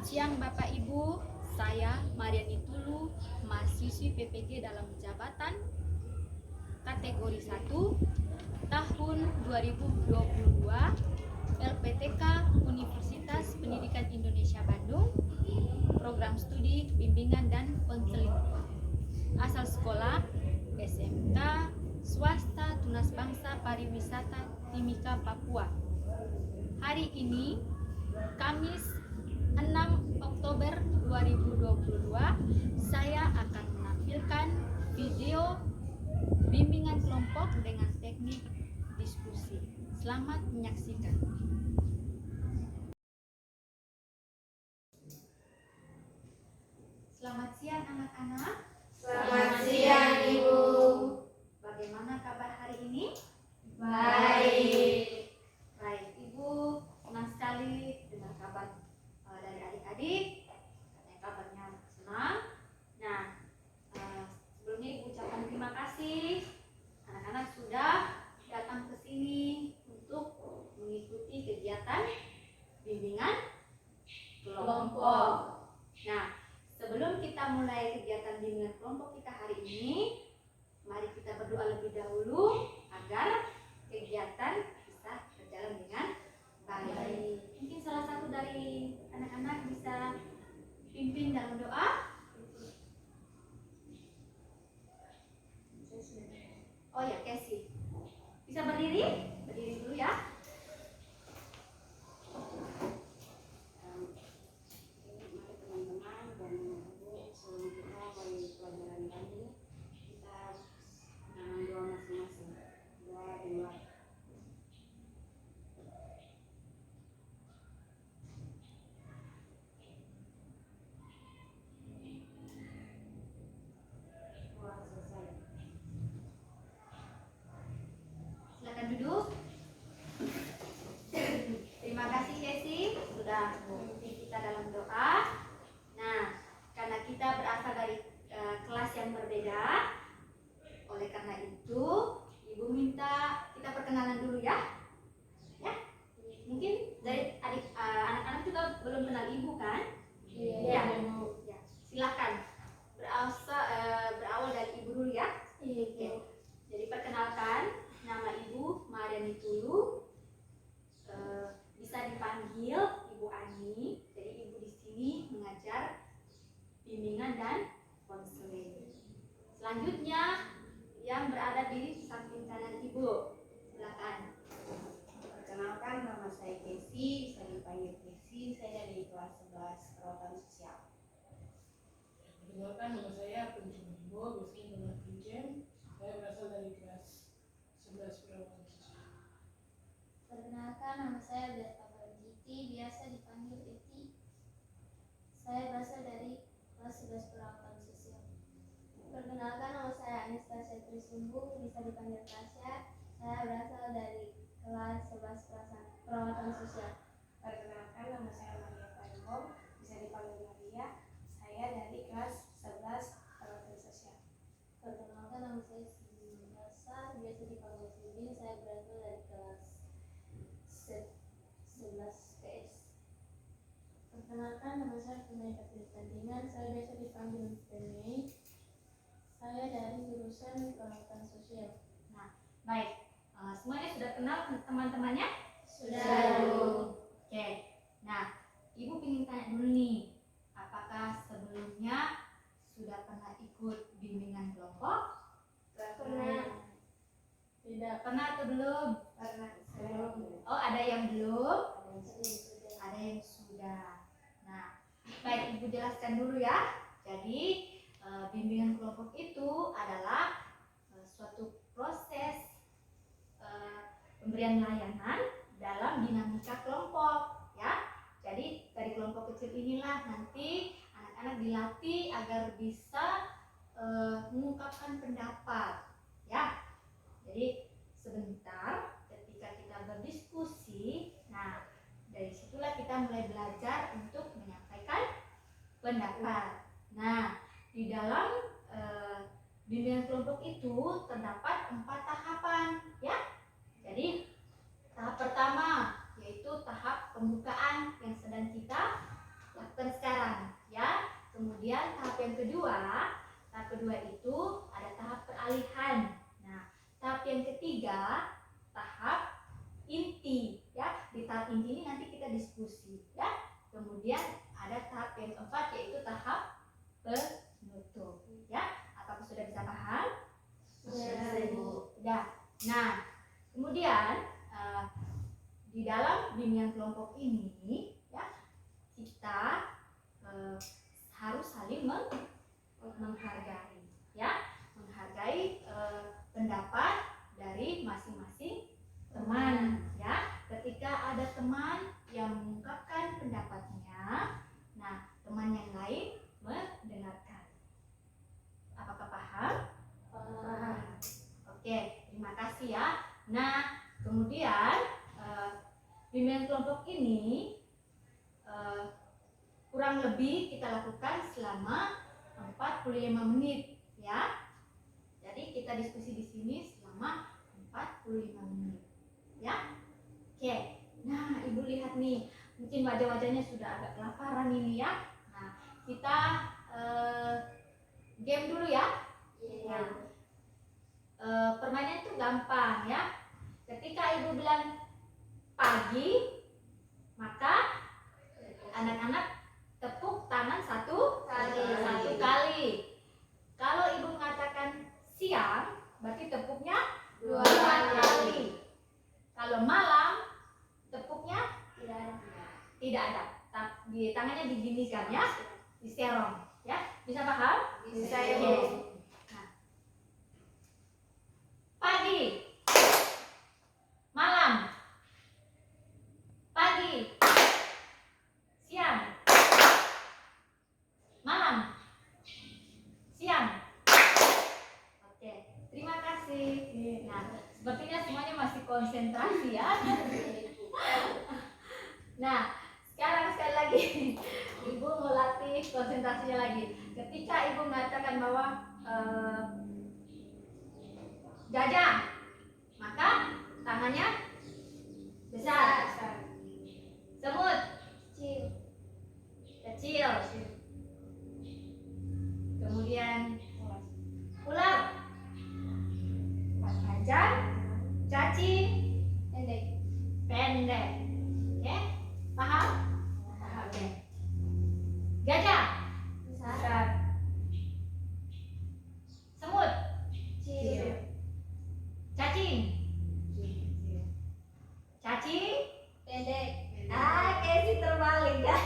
Selamat siang Bapak Ibu, saya Mariani Tulu, mahasiswi PPG dalam jabatan kategori 1 tahun 2022 LPTK Universitas Pendidikan Indonesia Bandung, program studi bimbingan dan konseling. Asal sekolah SMK Swasta Tunas Bangsa Pariwisata Timika, Papua. Hari ini Kamis 6 Oktober 2022, saya akan menampilkan video bimbingan kelompok dengan teknik diskusi. Selamat menyaksikan. Selamat siang anak-anak. Selamat siang Ibu. Bagaimana kabar hari ini? Baik. Baik, Ibu senang sekali dengar kabar dari adik-adik. Katanya kabarnya senang. Nah, sebelumnya Ibu ucapkan terima kasih anak-anak sudah datang ke sini untuk mengikuti kegiatan bimbingan kelompok. Nah, sebelum kita mulai kegiatan bimbingan kelompok kita hari ini, mari kita berdoa lebih dahulu agar kegiatan bisa berjalan dengan baik. Mungkin salah satu dari anak-anak bisa pimpin dalam doa. Oh ya, Casey. Bisa berdiri? Berdiri dulu ya. Teman-teman dan Ibu, sebelum kita mulai pelajaran kali, kita doa masing-masing. Doa di luar. Doa selesai. Silakan duduk. Terima kasih Casey sudah memimpin kita dalam doa. Nah, karena kita berasal dari kelas yang berbeda, oleh karena itu Ibu minta kita perkenalan dulu ya. Ya, mungkin dari anak-anak juga belum kenal Ibu kan? Iya. Ya, silakan berawal dari Ibu dulu ya. Oke. Jadi perkenalkan, nama Ibu Mariani Tulu. Bisa dipanggil Ibu Ani. Jadi Ibu di sini mengajar bimbingan dan konseling. Selanjutnya yang berada di samping kanan Ibu, silakan. Perkenalkan, nama saya Casey, bisa dipanggil Casey. Saya dari kelas 11 perawatan sosial. Perkenalkan, nama saya Punjul Bimbo, biasanya dengan Punjen. Saya berasal dari kelas 11 perawatan sosial. Perkenalkan, nama saya Berta Bargiti, biasa dipanggil Eti. Saya berasal dari kelas 11 perawatan sosial. Perkenalkan, nama saya Anastasia Trisumbung, bisa dipanggil Tasya. Saya berasal dari kelas 11 perawatan sosial. Perkenalkan, nama saya Maria Panggom, bisa dipanggil Maria. Saya dari kelas 11 perawatan sosial. Perkenalkan, nama saya Sibin Dasar, biasa dipanggil Sibin. Saya berasal dari kelas 11 PS. Perkenalkan, nama saya Tunai Katristandingan, saya biasa dipanggil Penei. Saya dari jurusan perawatan sosial. Nah, baik. Semuanya sudah kenal teman-temannya? Sudah. Oke. Nah, Ibu ingin tanya dulu nih, apakah sebelumnya sudah pernah ikut bimbingan kelompok? Pernah. Tidak pernah atau belum? Pernah. Oh, ada yang belum? Sudah. Ada yang sudah. Nah, baik, Ibu jelaskan dulu ya. Jadi, bimbingan kelompok itu adalah suatu proses pemberian layanan dalam dinamika kelompok, ya. Jadi dari kelompok kecil inilah nanti anak-anak dilatih agar bisa mengungkapkan pendapat, ya. Jadi sebentar ketika kita berdiskusi, nah dari situlah kita mulai belajar untuk menyampaikan pendapat. Nah, di dalam bimbingan kelompok itu terdapat 4 tahapan, ya. Jadi tahap pertama yaitu tahap pembukaan yang sedang kita lakukan sekarang ya. Kemudian tahap kedua itu ada tahap peralihan. Nah, tahap yang ketiga tahap inti ya. Di tahap inti ini nanti kita diskusi ya. Kemudian ada tahap yang keempat yaitu tahap penutup ya. Apakah sudah bisa paham? Sudah. Nah, kemudian di dalam bimbingan kelompok ini ya, kita harus saling menghargai ya, menghargai pendapat dari masing-masing teman ya. Ketika ada teman yang mengungkapkan pendapatnya, nah teman yang lain mendengarkan. Apakah paham? Paham. Oke, terima kasih ya. Nah, kemudian bimbingan kelompok ini kurang lebih kita lakukan selama 45 menit ya. Jadi kita diskusi di sini selama 45 menit ya. Oke. Nah, Ibu lihat nih, mungkin wajah-wajahnya sudah agak kelaparan ini ya. Nah, kita game dulu ya. Nah, permainan itu gampang ya. Ketika Ibu bilang pagi, maka anak-anak tepuk tangan satu kali. Kalau Ibu mengatakan siang, berarti tepuknya 2 kali. Kalau malam, tepuknya tidak ada. Di tangannya diginikan ya, diserong ya. Bisa paham? Bisa, Oke. Ibu. Nah. Pagi, malam, pagi, siang, malam, siang. Oke, terima kasih. Nah, sepertinya semuanya masih konsentrasi ya. Nah, sekarang sekali lagi Ibu mau latih konsentrasinya lagi. Ketika Ibu mengatakan bahwa gajah, maka tangannya besar. Semut kecil. Kemudian ular, panjang, cacing pendek. Oke, paham? Oke. Gajah besar. Semut cacing. Cacing pendek. Casey terbalik ya.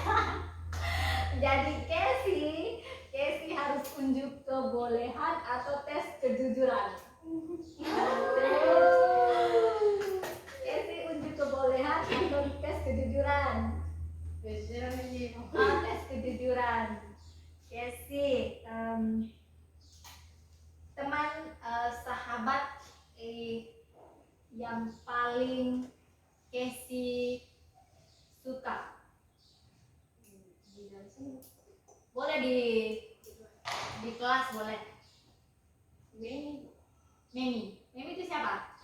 Jadi Casey harus unjuk kebolehan atau tes kejujuran. Casey unjuk kebolehan atau tes kejujuran. Tes kejujuran. Casey, teman sahabat yang paling Casey suka. Boleh di kelas boleh. Memi itu siapa?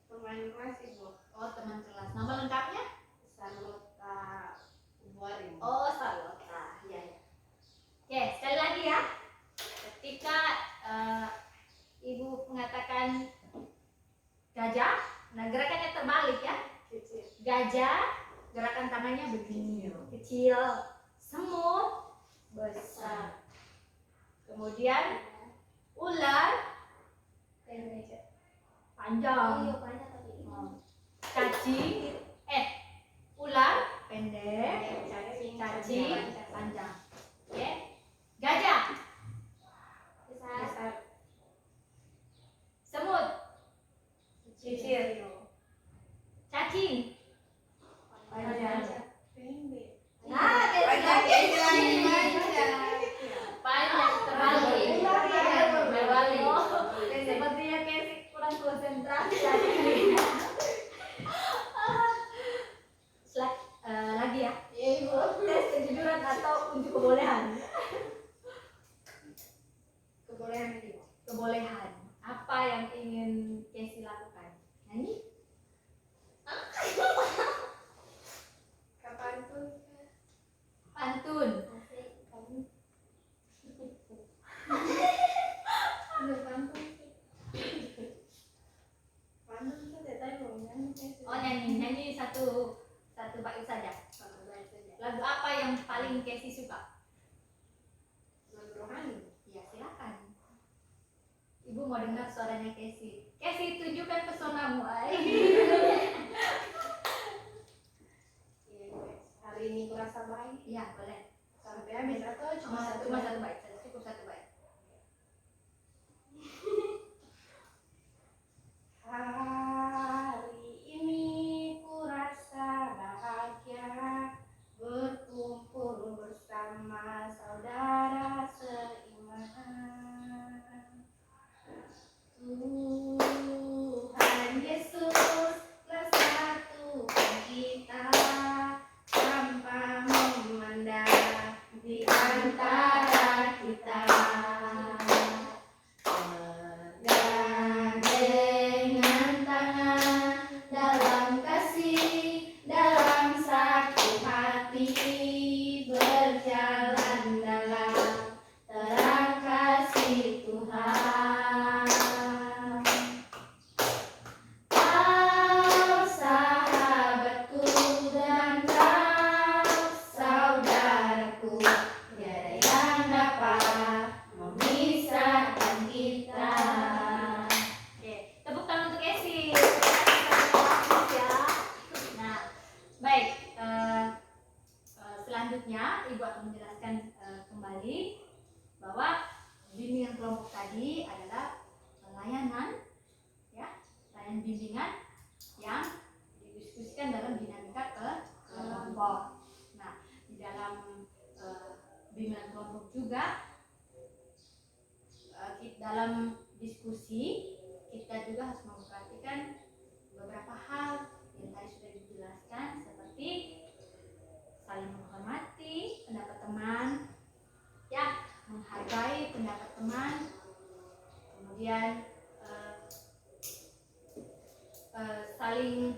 Teman kelas, Ibu. Oh, teman kelas. Nama lengkapnya? Salota Ubuarin. Oh, Salota. Ya. Oke, sekali lagi ya. Ketika Ibu mengatakan gajah, nah gerakannya terbalik ya. Gajah, gerakan tangannya begini, kecil. Semut besar. Kemudian ular panjang. Cacing, ular pendek, cacing panjang. Oke. Gajah besar. Semut kecil. Cacing panjang. Panjang terbalik. Sepertinya Casey kurang konsentrasi lagi. Lagi ya. Tes kejujuran atau unjuk kebolehan. Kebolehan. Apa yang ingin Casey lakukan? Nyanyi? Pantun. Ibu mau dengar suaranya Casey. Casey, tunjukkan pesonamu, ay. Iya, hari ini kurasa baik. Iya, boleh. Sampai habis atau cuma satu? Cuma satu bait saja, cukup satu bait. Hari ini kurasa bahagia berkumpul bersama saudara seiman. Tuhan Yesus bersatukan kita tanpa memandang di antara kita. Bergandengan tangan dalam kasih, dalam satu hati, berjalan dalam terang kasih Tuhan. Kau sahabatku dan kau saudaraku, tiada yang dapat memisahkan kita. Oke, tepuk tangan untuk Casey. Ya. Nah, baik. Selanjutnya Ibu akan menjelaskan kembali bahwa bimbingan kelompok tadi adalah layanan, ya, layanan bimbingan yang didiskusikan dalam dinamika kelompok. Nah, di dalam bimbingan kelompok juga dalam diskusi kita juga harus memperhatikan beberapa hal yang tadi sudah dijelaskan, seperti saling menghormati pendapat teman, ya, menghargai pendapat teman, kemudian saling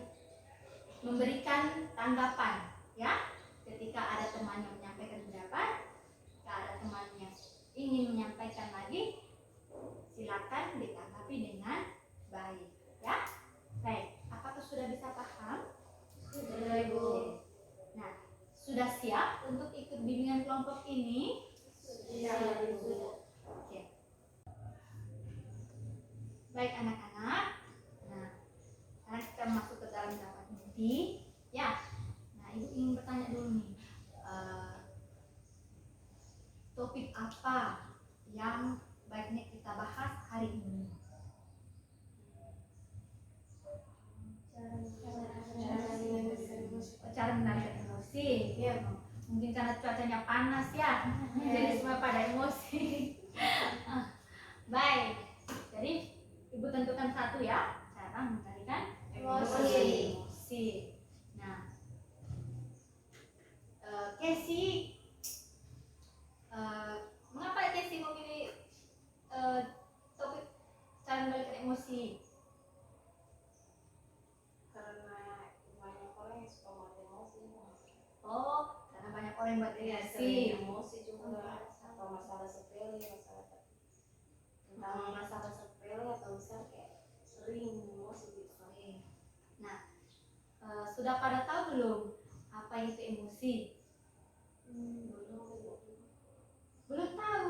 memberikan tanggapan, ya, ketika ada teman yang menyampaikan pendapat, jika ada teman yang ingin menyampaikan lagi, silakan ditanggapi dengan baik, ya. Baik, apakah sudah bisa paham? Sudah, Ibu. Nah, sudah siap untuk ikut bimbingan kelompok ini? Sudah, Ibu. Oke. Baik anak-anak. Nah, sekarang kita masuk ke dalam rapat inti, ya. Nah, Ibu ingin bertanya dulu nih, topik apa yang baiknya kita bahas hari ini? Cara menangani emosi, ya. Mungkin karena cuacanya panas, ya, jadi semua pada emosi. Baik, jadi Ibu tentukan satu, ya, cara mengendalikan emosi. Nah, Casey, mengapa Casey memilih topik cara mengendalikan emosi? Karena banyak orang yang suka buat emosi. Oh, karena banyak orang yang buat Iya, emosi. sering emosi juga atau masalah sepele, tentang masalah sepele atau besar kayak sering emosi gitu. Nah, sudah pada tahu belum apa itu emosi? Belum tahu.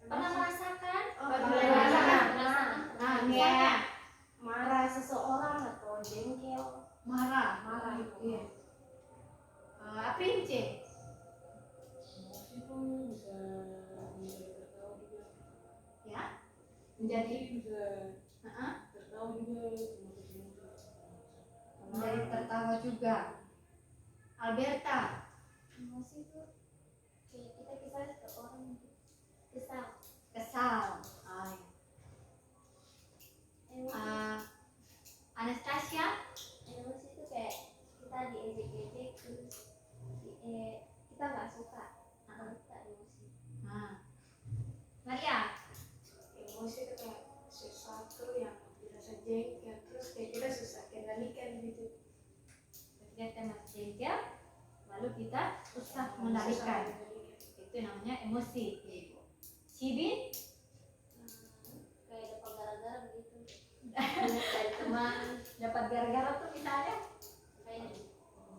Pernah merasakan? pernah merasakan. merasakan. Nah, Kayak misalnya marah seseorang atau jengkel. marah. Iya. Aprince. Emosi pun bisa menjadi tertawa juga. Ya, menjadi Bisa Heeh. tertawa juga, termasuk emosi. menjadi tertawa juga. Alberta. Emosi itu kayak kita kisah ke orang kesal. Kesal. Emosi, Anastasia. emosi itu kayak kita diejek-ejek terus kita nggak suka, kita emosi. Maria. Emosi itu kayak sesuatu yang dirasa jengkel terus kayak kita susah kendalikan gitu. Ketika kita masih jengkel, lalu kita susah mengendalikan. Itu namanya emosi. Cibin. Kayak dapat gara-gara begitu. Dari teman dapat gara-gara tuh misalnya Kayak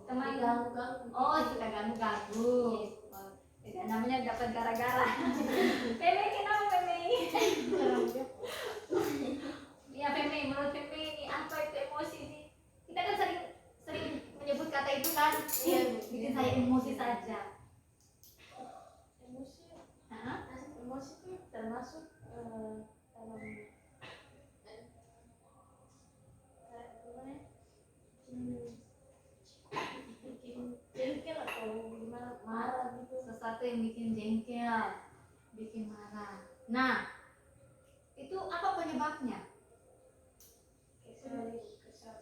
teman ganggu-ganggu. oh suka ganggu. Itu namanya dapat gara-gara. Peme kenapa Peme? masuk dalam bikin jengkel atau gimana, marah gitu. Sesuatu yang bikin jengkel, bikin marah. Nah, itu apa penyebabnya? Kesal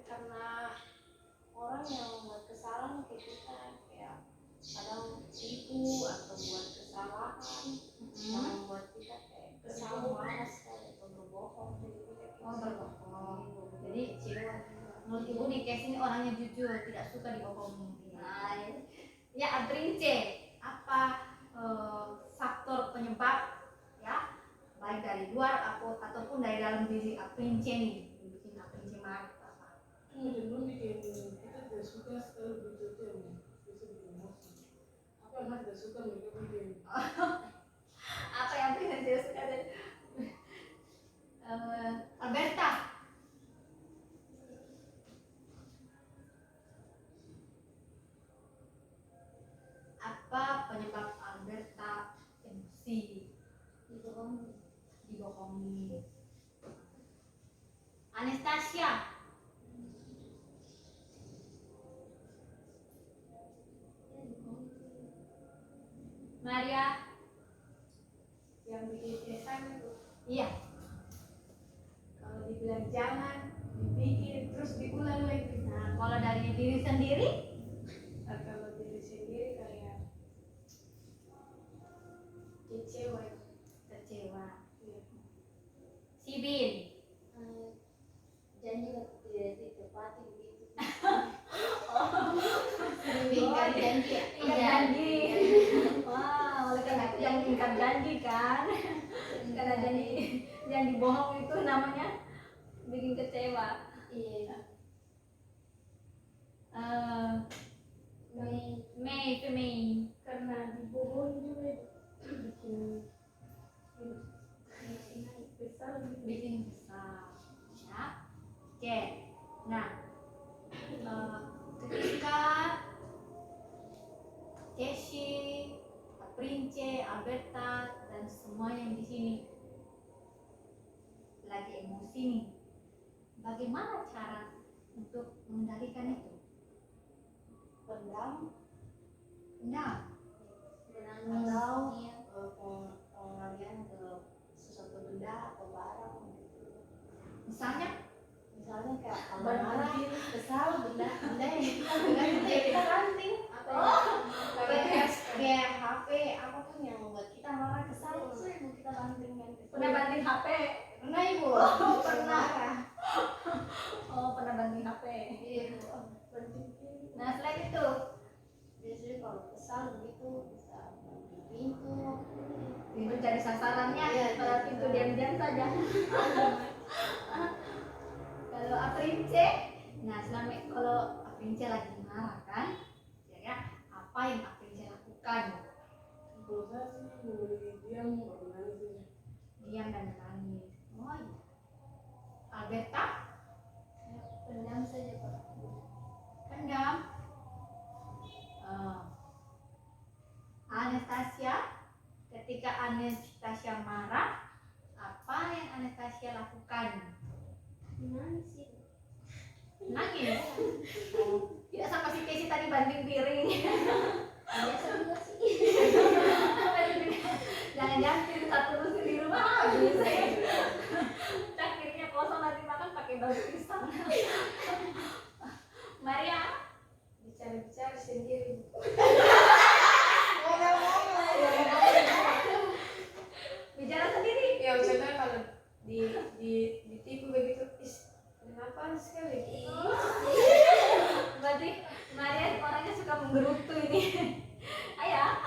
karena orang yang membuat kesalahan ke kita, kayak kadang tipu atau buat kesalahan yang membuat kita kayak kesal, marah sekali atau berbohong. Oh, berbohong. Jadi menurut ibu nih Kes ini orangnya jujur, tidak suka dibohongi. Nah, ya Aprince, apa faktor penyebab ya, baik dari luar ataupun dari dalam diri Aprince nih, yang bikin Aprince marah apa? Memang bikin kita tidak suka sekali begitu yang bisa bikin emosi. Apa yang tidak suka mereka bikin. Apa yang Aprince tidak suka dari Alberta? Apa penyebab Alberta emosi, dibohongi? Anastasia, Maria, Yang bikin kesan itu iya. kalau dibilang jangan, dibikin terus diulang lagi. Nah, kalau dari diri sendiri, Kalau diri sendiri kayak kecewa. kecewa. Sibin, Janji tidak ditepati begitu. ingkar janji, ingkar janji. Wah, oleh karena itu yang ingkar janji kan, karena janji yang dibohong itu namanya bikin kecewa. Iya. Mei, Karena dibohong juga bikin kesal gitu. bikin kesal. Ya, oke. Nah, ketika Keshi, Prince, Alberta, dan semua yang di sini lagi emosi nih, bagaimana cara untuk mengendalikan itu? Pendam Nah, atau pengalian ke sesuatu benda atau barang gitu. misalnya Misalnya kayak kalau marah, kesal, benda yang kita Benda pegang itu itu ya ya kita ranting atau kayak HP apapun yang membuat kita marah, kesal itu yang mau kita bantingkan. pernah banting HP? Pernah ibu? Oh, pernah. Marah. Oh, pernah banting HP. Iya ibu. Banting. Nah, selain itu, Biasanya kalau kesal begitu bisa banting pintu. mencari sasarannya Iya, pada iya. pintu diam-diam saja. Kalau Aprince, nah selama kalau Aprince lagi marah kan, ya apa yang Aprince lakukan? Kalau saya sih mulai diam baru nangis aja. Diam dan menangis. Oh iya. Alberta, Pendam saja Pak. pendam. Anastasia, ketika Anastasia marah, apa yang Anastasia lakukan? Menangis sih. Nangis. Tidak sama si Casey tadi banting piring. Biasa juga sih. Jangan-jangan piring satu lusin di rumah habis. Cakirnya kosong nanti makan pakai daun pisang. Maria, Bicara-bicara sendiri. bicara sendiri. Ya misalnya kalau ditipu begitu, kenapa sekali? Berarti Maria orangnya suka menggerutu ini. Ayah.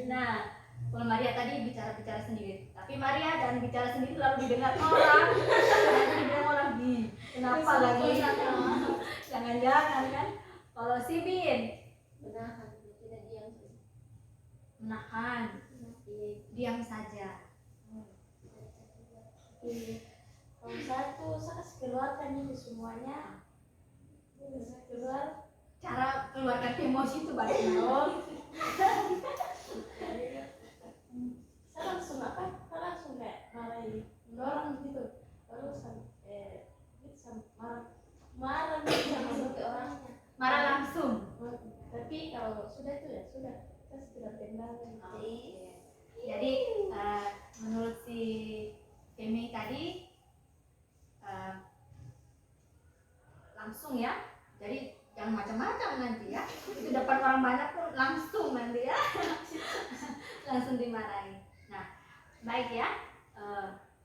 Nah, kalau Maria tadi bicara-bicara sendiri, tapi Maria jangan bicara sendiri lalu didengar orang. Nanti dibilang orang kenapa lagi? Jangan-jangan kan? Kalau si Bin Menahan, tidak diam saja. menahan, diam saja. Kalau saya tuh saya keluarkan ini semuanya. Saya keluar. Cara keluarkan emosi itu bagaimana? kita sudah kenal. Jadi menurut si Femi tadi langsung ya, jadi jangan macam-macam nanti ya, itu depan orang banyak pun langsung nanti ya langsung dimarahi. Nah baik ya,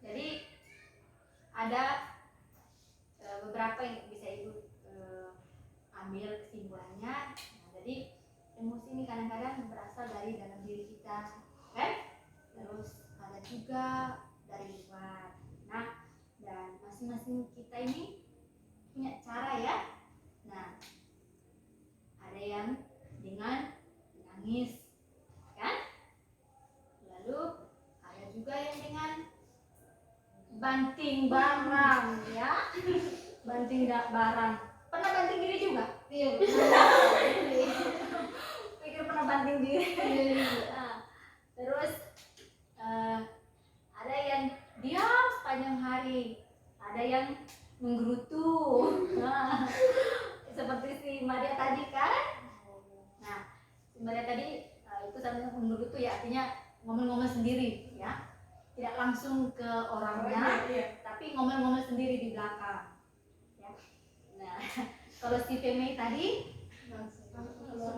jadi ada beberapa yang bisa ibu ambil kesimpulannya. Nah, jadi emosi ini kadang-kadang berasal dari dalam diri kita, kan? Terus ada juga dari luar. Nah, dan masing-masing kita ini punya cara ya. Nah, ada yang dengan menangis, kan? Lalu ada juga yang dengan banting barang, ya. Banting barang. Pernah banting diri juga? Iya. Pikir pernah banting diri. Nah, terus ada yang diam sepanjang hari, ada yang menggerutu. Nah, seperti si Maria tadi kan? Nah, si Maria tadi itu sambil menggerutu ya, artinya ngomel-ngomel sendiri ya, tidak langsung ke orangnya, tapi ngomel-ngomel sendiri di belakang. Ya. Nah, kalau si Femi tadi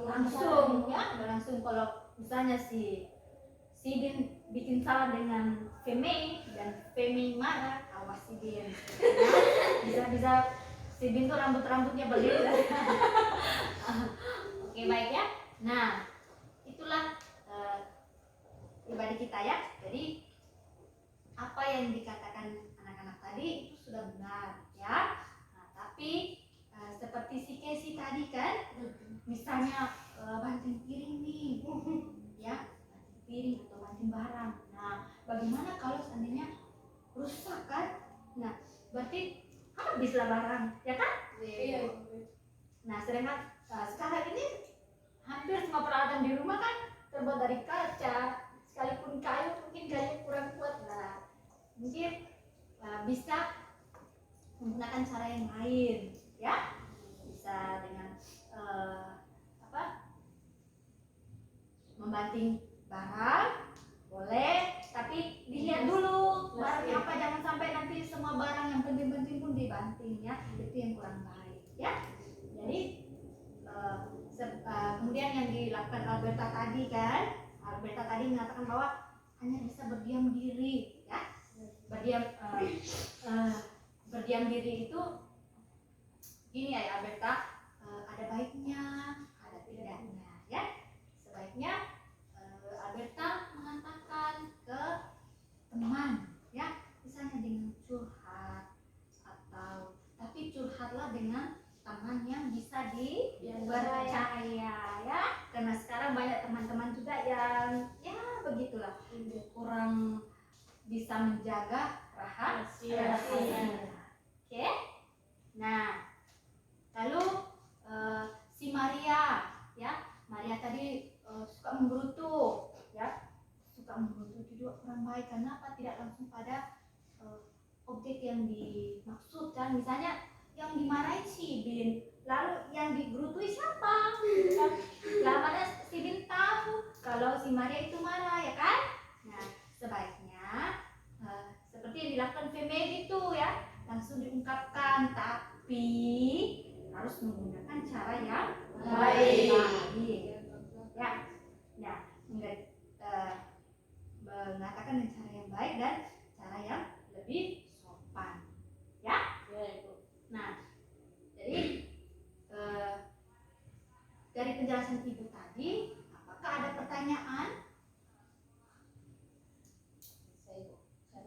langsung ya, langsung kalau misalnya si Bin bikin salah dengan Femi dan Femi marah, awas si Bin. Ya, bisa si Bin tuh rambutnya berbeda. Oke baik ya. Nah itulah pribadi kita ya. Jadi apa yang dikatakan anak-anak tadi itu sudah benar ya. Nah, tapi seperti si Casey tadi kan, misalnya banting piring nih, ya banting piring atau banting barang. Nah, bagaimana kalau seandainya rusak kan? Nah, berarti habislah barang, ya kan? Iya. Nah, sedangkan sekarang ini hampir semua peralatan di rumah kan terbuat dari kaca, sekalipun kayu mungkin kayunya kurang kuat. Nah, mungkin bisa menggunakan cara yang lain, ya. Bisa dengan membanting barang, boleh, tapi dilihat dulu barangnya apa, jangan sampai nanti semua barang yang penting-penting pun dibanting ya, itu yang kurang baik, ya. Jadi kemudian yang dilakukan Alberta tadi kan, Alberta tadi mengatakan bahwa hanya bisa berdiam diri, ya. Berdiam diri itu gini ya Alberta, ada baiknya, ada tidaknya, ya. Sebaiknya Alberta mengatakan ke teman, ya, misalnya dengan curhat, atau tapi curhatlah dengan teman yang bisa dipercaya, ya, karena sekarang banyak teman-teman juga yang ya begitulah, kurang bisa menjaga rahasia. Oke. Nah, lalu si Maria, ya, Maria tadi suka menggerutu, ya, suka menggerutu itu juga kurang baik. Karena apa? Tidak langsung pada objek yang dimaksudkan. Misalnya yang dimarahin si Bin, lalu yang digerutui siapa? Lah mana si Bin tahu kalau si Maria itu marah, ya kan? Nah, sebaiknya seperti yang dilakukan Femi itu ya, langsung diungkapkan, tapi harus menggunakan cara yang baik. Ya, nah, mengatakan dengan cara yang baik dan cara yang lebih sopan, ya. Nah, jadi dari penjelasan ibu tadi, apakah ada pertanyaan?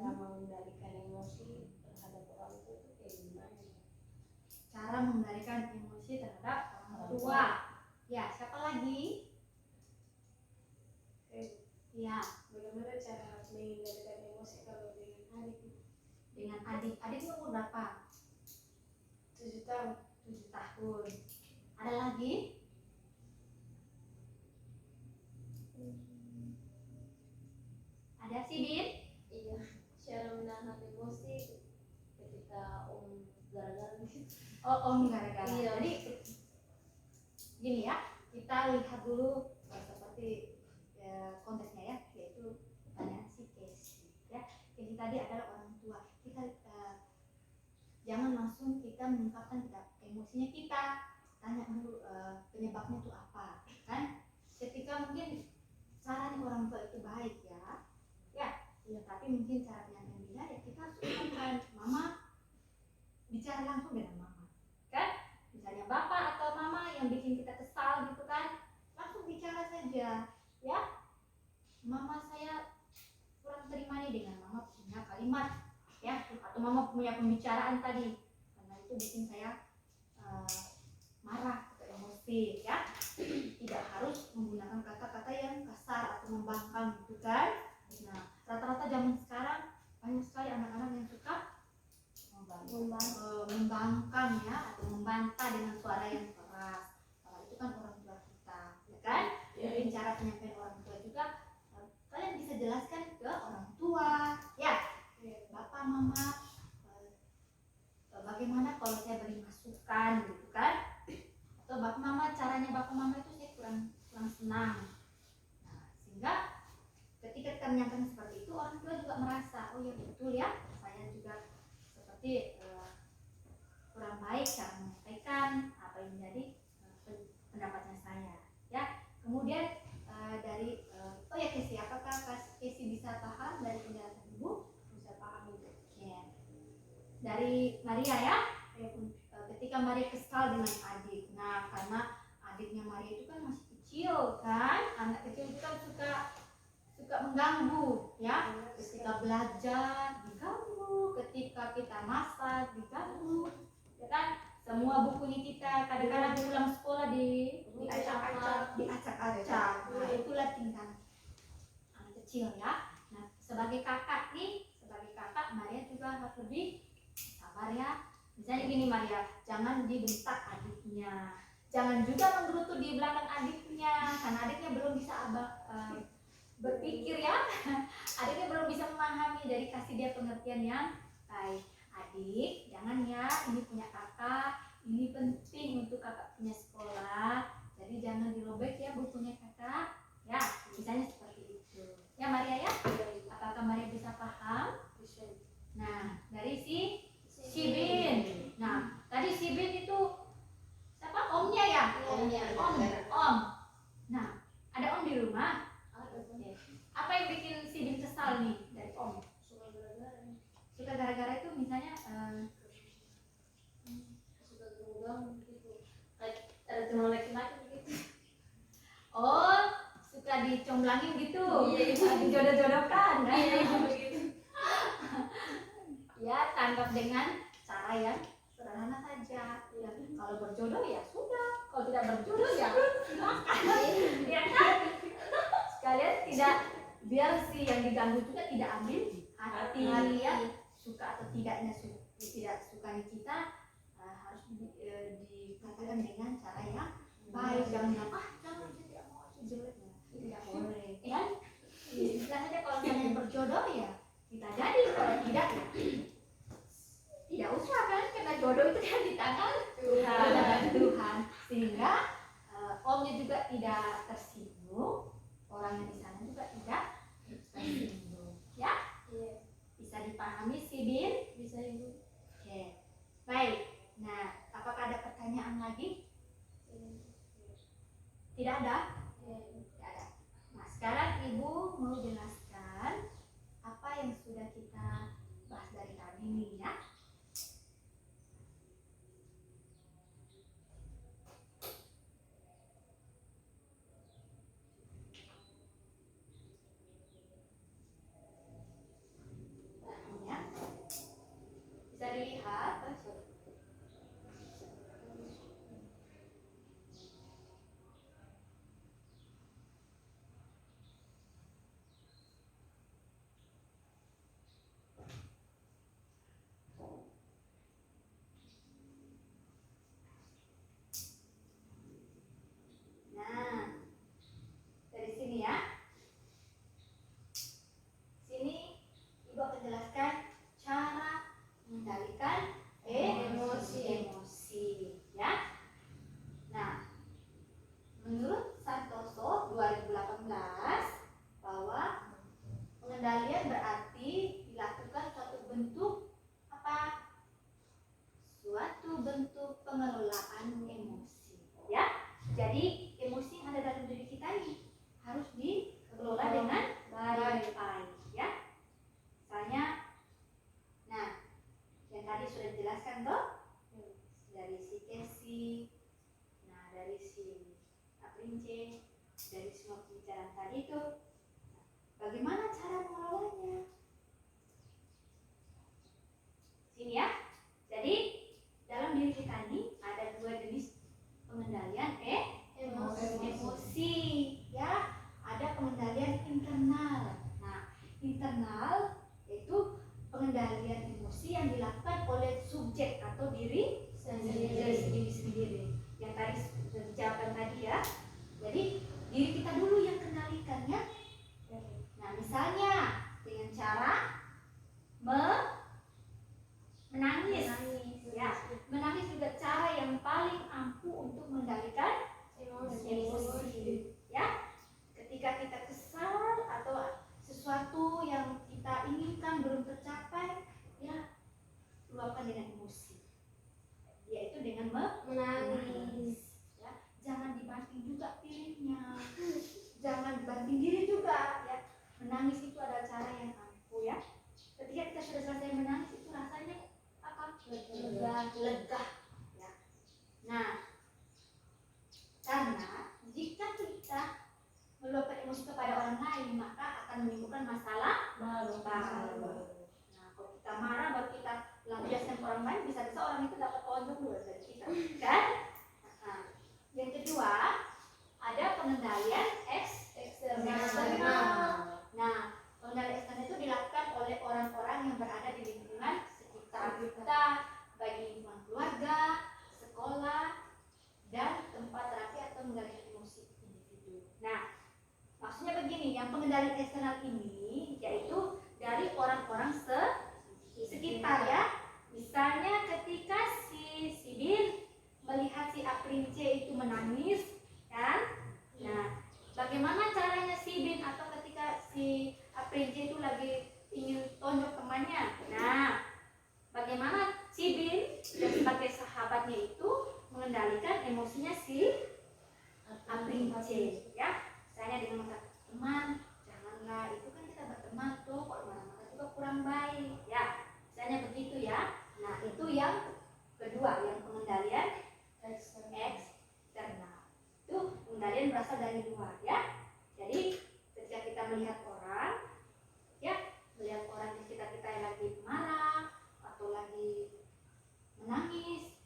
Cara mengendalikan emosi terhadap orang tua itu kayak gimana? Cara mengendalikan emosi terhadap orang tua. Ya, siapa lagi? Ya, Bagaimana cara mengendalikan emosi kalau dengan adik? dengan adik umur berapa? 7 tahun. 7 tahun. Ada lagi? Ada sih, Bin? Iya, cara menahan emosi ketika gara-gara gitu. Oh, gara-gara. Iya. Jadi gini ya, kita lihat dulu seperti tadi adalah orang tua. Kita jangan langsung kita mengungkapkan emosinya kita, tanya dulu penyebabnya itu apa, kan? Ketika mungkin caranya orang tua itu baik ya, tapi mungkin cara penyampaian dia ya kita harus ungkapkan, mama bicara langsung dengan mama, kan? Misalnya bapak atau mama yang bikin kita kesal gitu kan, langsung bicara saja, ya. Mama saya kurang terima nih dengan mama punya kalimat, ya, atau mama punya pembicaraan tadi, karena itu bikin saya marah atau emosi, ya. Tidak harus menggunakan kata-kata yang kasar atau membangkang gitu kan. Nah, rata-rata zaman sekarang banyak sekali anak-anak yang suka membangkang ya, atau membantah dengan suara yang keras. Kalau itu kan orang tua kita, ya kan? Mungkin cara penyampaian orang tua juga kalian bisa jelaskan ke orang tua, ya, bapak mama, bagaimana kalau saya beri masukan gitu kan? Atau bapak mama, caranya bapak mama itu saya kurang senang. Nah, sehingga ketika kita menyampaikan seperti itu, orang tua juga merasa, oh ya betul ya, saya juga seperti kurang baik cara menyampaikan apa yang menjadi pendapatnya saya, ya. Kemudian dari oh ya Kesi, apakah Kesi bisa paham dari penjelasan ibu? Bisa paham Ibu. Ya. Dari Maria ya, ketika Maria kesal dengan adik, nah karena adiknya Maria itu kan masih kecil kan, anak kecil itu kan suka mengganggu ya, ketika belajar diganggu, ketika kita masak diganggu, ya kan, semua bukunya kita kadang-kadang pulang sekolah diacak-acak. Nah itulah tingkah anak kecil ya. Nah sebagai kakak Maria juga harus lebih sabar ya. Misalnya gini Maria, jangan dibentak adiknya, jangan juga menggerutu di belakang adiknya, karena adiknya belum bisa berpikir ya, adiknya belum bisa memahami, jadi kasih dia pengertian yang baik. Adik, jangan ya, ini punya kakak, ini penting untuk kakak punya sekolah, jadi jangan dirobek ya bukunya kakak, ya, misalnya seperti itu. Ya Maria ya, apakah Maria bisa paham? Nah, dari si Bin. Nah, tadi si Bin itu siapa? Omnya ya? Om. Nah, ada om di rumah. Apa yang bikin si Bin kesal nih dari om? Suka gara-gara itu misalnya Suka ganggu gitu. ada teman laki-laki gitu. Oh, suka dicomblangin gitu. Dijodoh-jodohkan kan? Ya, tanggap dengan cara yang sederhana saja. Ya, kalau berjodoh ya sudah, kalau tidak berjodoh ya silakan. Ya kan? Sekalian tidak, biar si yang diganggu juga tidak ambil hati ya, suka atau tidaknya tidak sukanya kita harus dikatakan dengan cara yang baik. Jangan bilang jangan, saya tidak mau, saya jelek, tidak boleh kan? Istilahnya saja kalau misalnya berjodoh ya kita jadi, kalau tidak ya tidak usah kan, karena jodoh itu kan di tangan Tuhan. Sehingga omnya juga tidak tersinggung, orang yang di sana juga tidak tersinggung, ya. Bisa dipahami si Bin? Bisa Ibu. Oke, baik. Nah, apakah ada pertanyaan lagi? Tidak ada? Tidak ada. Nah, sekarang Ibu mau jelaskan apa yang sudah kita bahas dari tadi ini ya. Bisa dilihat. Nah, dari sini ya. Sini Ibu akan jelaskan cara mengendalikan emosi ya. Nah, menurut Santoso 2018 bahwa pengendalian berarti dilakukan pengelolaan emosi. Ya, jadi emosi yang ada dalam diri kita ini harus dikelola dengan baik, ya. Misalnya, nah, yang tadi sudah dijelaskan toh, dari si Casey, nah dari si Aprince, dari semua pembicaraan tadi itu, bagaimana cara mengelolanya? Sini ya. Jadi dalam diri kita ini ada dua jenis pengendalian emosi, ya. Ada pengendalian internal. Nah, internal yaitu pengendalian emosi yang dilakukan oleh subjek atau diri sendiri. Yang tadi sudah dijawabkan tadi ya. Jadi diri kita dulu yang kendalikannya. Nah, misalnya dengan cara menangis. Ya, menangis juga cara yang paling ampuh untuk mengendalikan emosi. Ya, ketika kita kesal atau sesuatu yang kita inginkan belum tercapai, ya luapkan dengan emosi, yaitu dengan menangis. Ya, jangan dibanting juga pilihnya, jangan dibanting diri juga. Ya, menangis itu adalah cara yang ampuh. Ya, ketika kita sudah selesai menangis itu rasanya apa? Lega. Ya. Nah, karena jika kita meluapkan emosi kepada orang lain, maka akan menimbulkan masalah baru. Nah, kalau kita marah baru kita lampiaskan ke orang lain, bisa-bisa orang itu dapat tonjok dulu dari kita, kan? Nah, yang kedua, ada pengendalian eksternal. Nah, pengendalian eksternal itu dilakukan oleh orang-orang yang berada di lingkungan sekitar kita, baik lingkungan keluarga, sekolah, dan tempat terapi atau mengendalikan emosi individu. Nah, maksudnya begini, yang pengendalian eksternal ini yaitu dari orang-orang sekitar, ya. Misalnya ketika si Bin melihat si Aprince itu menangis, kan? Nah, bagaimana caranya si Bin atau ketika si Aprince itu lagi ingin tonjok temannya? Nah, bagaimana si Bin dan sebagai sahabatnya itu mengendalikan emosinya si Aprince, ya. Misalnya dengan mengatakan, teman, janganlah, itu kan kita berteman tuh, kalau marah-marah juga kurang baik, ya. Misalnya begitu, ya. Nah, itu yang kedua, yang pengendalian eksternal. Itu pengendalian berasal dari luar, ya. Jadi ketika kita melihat orang, ya, melihat orang di sekitar kita yang lagi marah atau lagi menangis,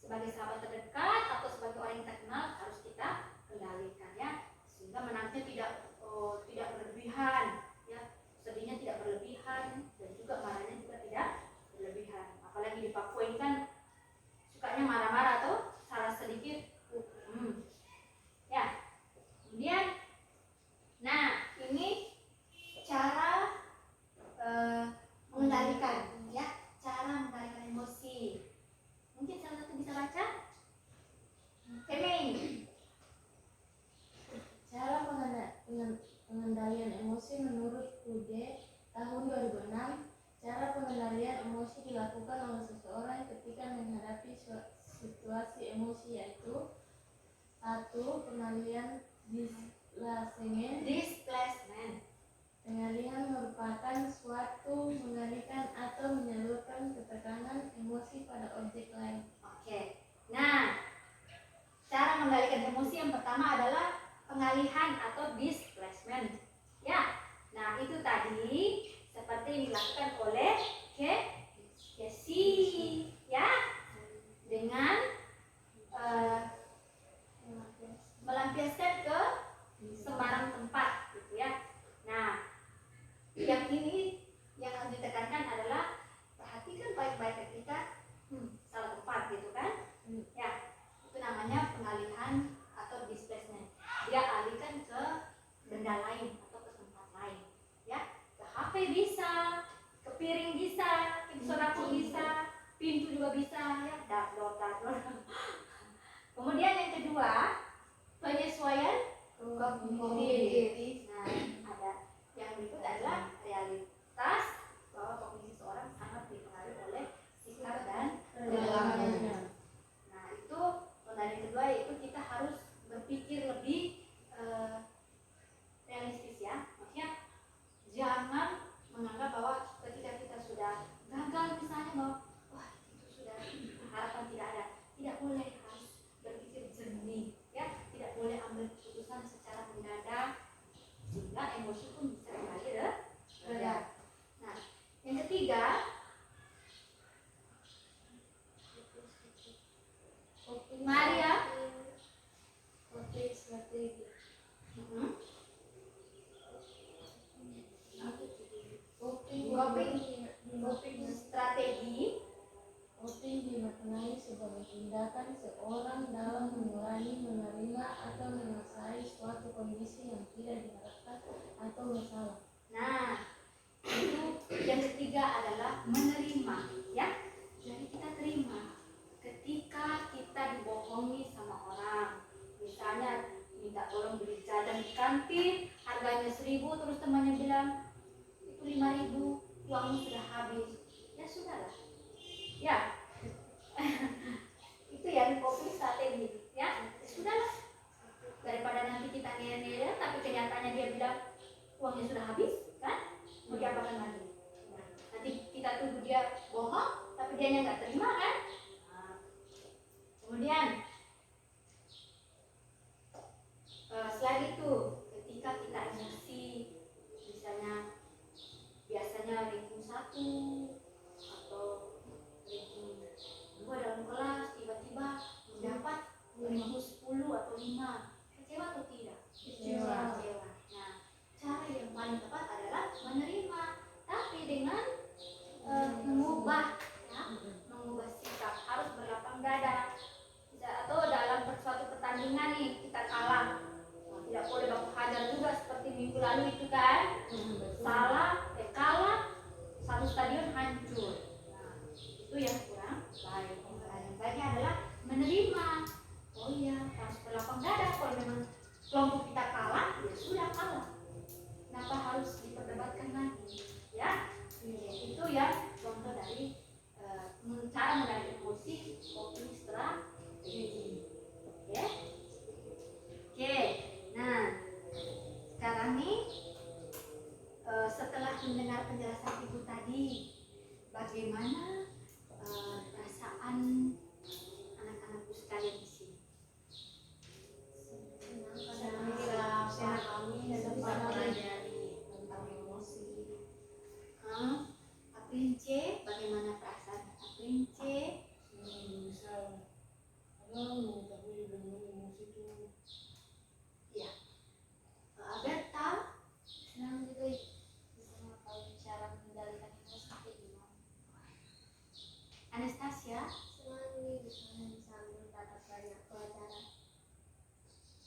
sebagai sahabat terdekat atau sebagai orang yang kita kenal harus kita kendalikan, ya, sehingga menangisnya tidak berlebihan, ya, sedihnya tidak berlebihan, dan juga marahnya juga tidak berlebihan. Apalagi di Papua ini kan sukanya marah-marah tuh, salah sedikit, ya. Kemudian, nah ini cara mengendalikan, ya, cara mengendalikan emosi. Mungkin salah satu bisa baca? Kemeng. Cara pengendalian emosi menurut UD tahun 2006. Cara pengendalian emosi dilakukan oleh seseorang ketika menghadapi situasi emosi, yaitu 1. Pengendalian displacement. Pengalihan merupakan suatu mengalihkan atau menyalurkan ketekanan emosi pada objek lain. Oke. Nah, cara mengendalikan emosi yang pertama adalah pengalihan atau displacement. Ya. Nah, itu tadi seperti yang dilakukan oleh Casey, ya, dengan melampiaskan ke sembarang tempat, gitu ya. Nah, yang ini yang harus ditekankan adalah perhatikan baik-baik ketika salah tempat, gitu kan? Ya, itu namanya pengalihan atau displacement. Dia alihkan ke benda lain atau ke tempat lain, ya. Ke HP bisa, ke piring bisa, ke dapur bisa, pintu juga bisa, ya. Dador. Kemudian yang kedua, penyesuaian kognitif. Nah, ada yang berikut adalah realitas bahwa kognisi seorang sangat dipengaruhi oleh sikap dan perilakunya. emosi pun bisa kembali reda. Nah, yang ketiga, Maria. Coping strategi. Mm-mm. Coping strategi Coping dimaknai sebagai tindakan seorang dalam mengurangi, menerima, atau menyelesaikan suatu kondisi yang tidak diharapkan atau masalah. Nah, itu yang ketiga adalah menerima, ya. Jadi kita terima ketika kita dibohongi sama orang. Misalnya minta tolong beli jajan di kantin, harganya 1.000, terus temannya bilang itu 5.000, uangnya sudah habis. Ya sudahlah. Ya. Itu yang coping strategi, ya. Sudahlah. Daripada nanti kita ngeyel-ngeyel tapi kenyataannya dia bilang uangnya sudah habis, kan? Mau diapakan lagi? Nah, nanti kita tunggu dia bohong tapi dia nggak terima, kan? Nah, kemudian selain itu ketika kita emosi, misalnya biasanya ranking 1 atau ranking 2 dalam kelas, tiba-tiba mendapat ranking 10 atau 5, kecewa atau tidak? Kecewa. Nah, cara yang paling tepat adalah menerima, tapi dengan mengubah, ya, mengubah sikap, harus berlapang dada. Atau dalam suatu pertandingan nih kita kalah, tidak boleh baku hajar juga seperti minggu lalu itu, kan? Kalah, satu stadion hancur. Nah, itu yang kurang baik. Yang baiknya adalah menerima. Oh iya, harus berlapang dada. Kalau memang kelompok kita kalah, ya sudah kalah. Kenapa harus diperdebatkan lagi? Ya, itu ya contoh dari cara mengendalikan emosi coping strategi. Oke. Oke. Nah, sekarang nih setelah mendengar penjelasan ibu tadi, bagaimana perasaan anak-anakku sekalian di sini? Senang kami dapat mempelajari tentang emosi. Aprince, bagaimana perasaan Aprince? Bisa mengetahui bagaimana emosi itu. Ya. Agatha, Senang juga bisa mengetahui cara mengendalikan emosi kayak gimana. Anastasia, Senang nih bisa mendapat banyak pelajaran.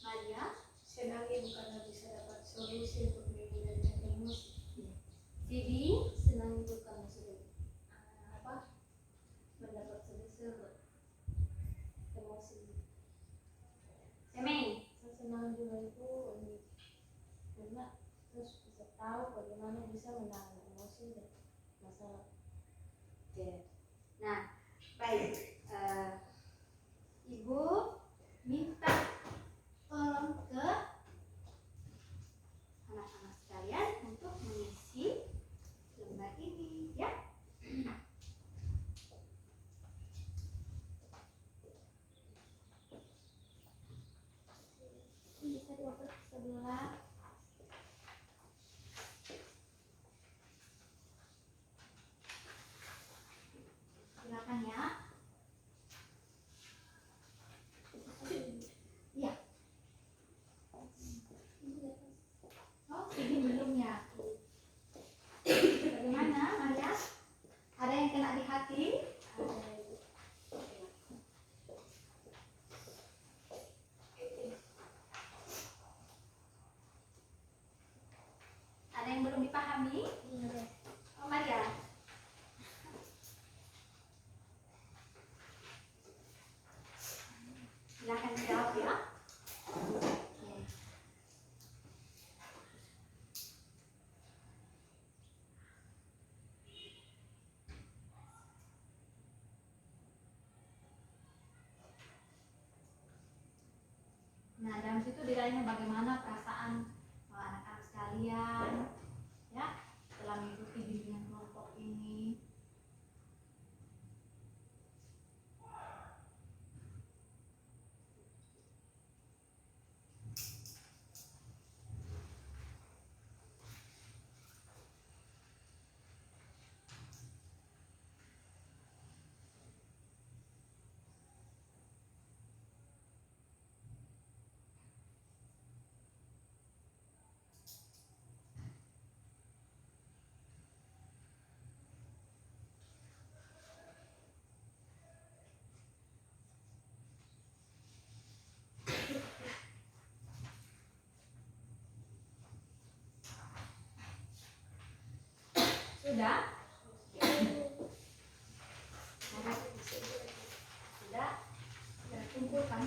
Maria, Senangnya bukan bisa dapat solusi untuk mengendalikan emosi. Vivi, Senang juga karena sudah mendapat solusi untuk emosi. Semeng. Saya senang juga itu karena terus bisa tahu bagaimana bisa menahan emosi dan masalah. Oke. Nah, baik. Ibu minta tolong ke anak-anak sekalian untuk mengisi lembar ini, ya. Bisa diatur ke sebelah. Silakan ya. Iya. Oh, ini belum ya. Bagaimana, Maria? Ada yang kena di hati? Ada yang belum dipahami? Oh, Maria. Silakan dijawab ya. Oke. Nah, dalam situ ditanya bagaimana perasaan anak-anak sekalian, ya, setelah mengikuti bimbingan kelompok ini. Sudah? Sudah? Sudah kumpulkan.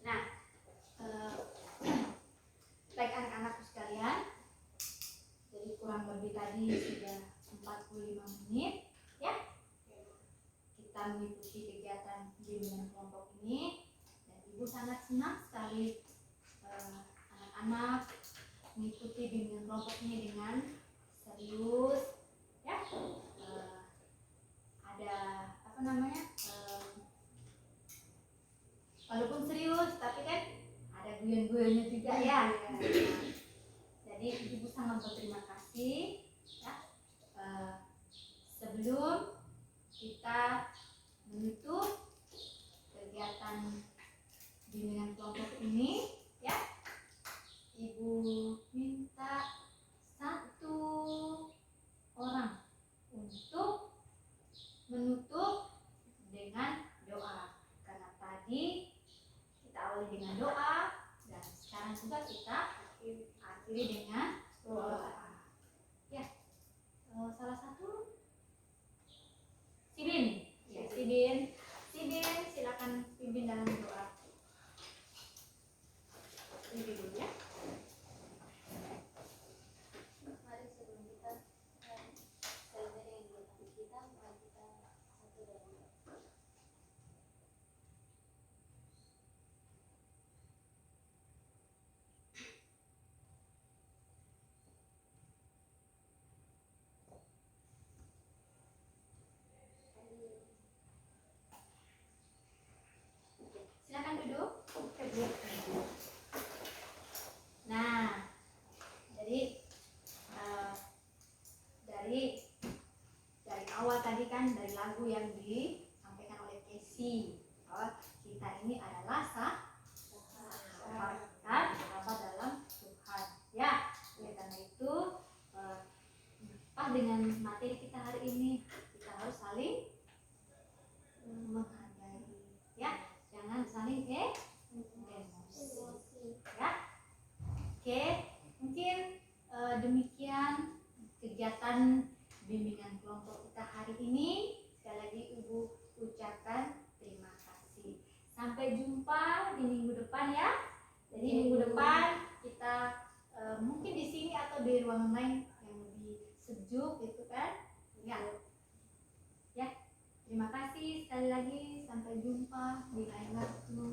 Nah, baik anak-anakku sekalian, jadi kurang lebih tadi sudah 45 menit ya kita mengikuti kegiatan bimbingan kelompok ini, dan ibu sangat senang sekali anak-anak mengikuti bimbingan kelompok ini dengan serius ya. Ada apa namanya, walaupun serius tapi kan ada guyon-guyonnya juga ya. Jadi ibu sangat berterima kasih ya. Sebelum kita menutup kegiatan bimbingan kelompok ini ya, ibu minta satu orang untuk menutup dengan doa, karena tadi kita awali dengan doa dan sekarang juga kita akhiri dengan doa ya. Salah satu Sibin ya, Sibin silakan pimpin dalam doa. Pimpin dulu ya. Mari sebelum kita selesai dengan kegiatan kita, mari kita satu dan dua. Silakan duduk. Nah, jadi dari awal tadi kan dari lagu yang disampaikan oleh Casey bahwa kita ini adalah sahabat dalam Tuhan. Ya, oleh karena itu pas dengan materi kita hari ini kita harus saling menghargai ya, jangan saling emosi ya. Oke, mungkin demikian kegiatan bimbingan kelompok kita hari ini. Sekali lagi ibu ucapkan terima kasih. Sampai jumpa di minggu depan ya. Jadi minggu depan kita mungkin di sini atau di ruangan lain yang lebih sejuk gitu kan ya. Ya, terima kasih sekali lagi, sampai jumpa di lain waktu.